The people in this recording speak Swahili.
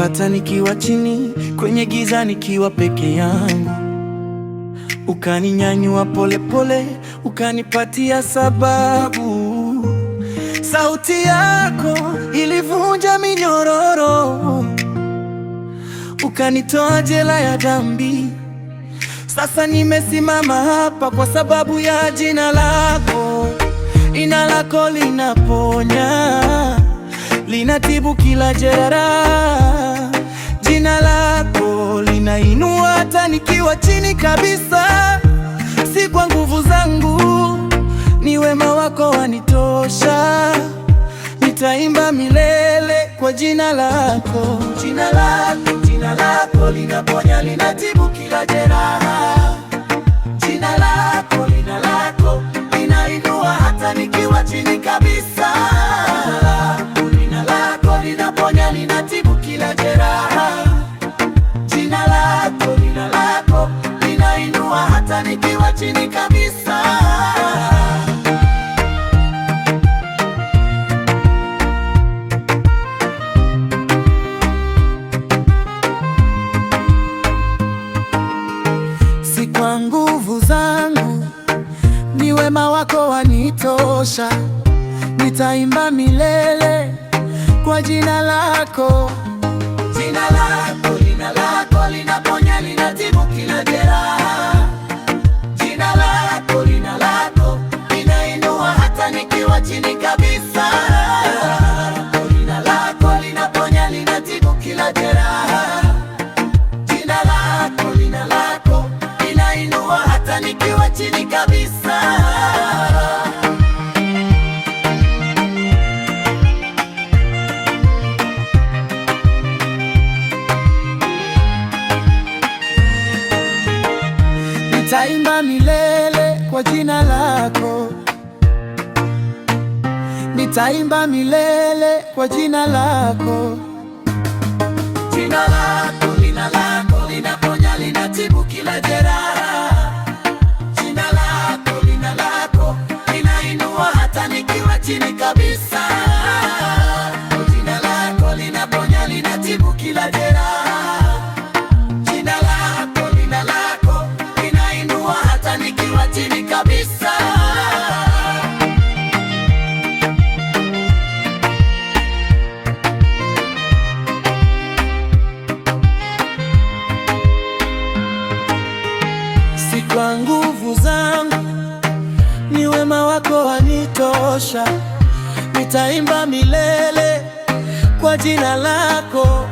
ukanipata nikiwa chini kwenye giza, nikiwa peke yangu, ukaninyanyua polepole, ukanipatia sababu. Sauti yako ilivunja minyororo, ukanitoa jela ya dhambi. Sasa nimesimama hapa kwa sababu ya jina lako. Jina lako linaponya, linatibu kila jeraha. Jina lako linainua hata nikiwa chini kabisa. Si kwa nguvu zangu, ni wema wako wanitosha. Nitaimba milele kwa jina lako. Jina lako linaponya, linatibu kila jeraha. Jina lako linainua hata nikiwa chini kabisa. Jina lako linaponya, linatibu kila jeraha. Jina lako linainua hata nikiwa chini kabisa. Si kwa nguvu zangu, ni wema wako wanitosha. Nitaimba milele kwa jina lako. Jina lako linaponya, linatibu kila jeraha. Jina lako linainua hata nikiwa chini kabisa. Jina lako linaponya, linatibu kila jeraha. Jina lako linainua hata nikiwa chini kabisa. Nitaimba milele kwa jina lako. Nitaimba milele kwa jina lako. Jina lako linaponya, linatibu kila jeraha. Jina lako linainua hata nikiwa chini kabisa. Jina lako linaponya, linatibu kila jeraha. Jina lako linainua hata nikiwa chini kabisa. Si kwa nguvu zangu, ni wema wako wanitosha. Nitaimba milele kwa jina lako.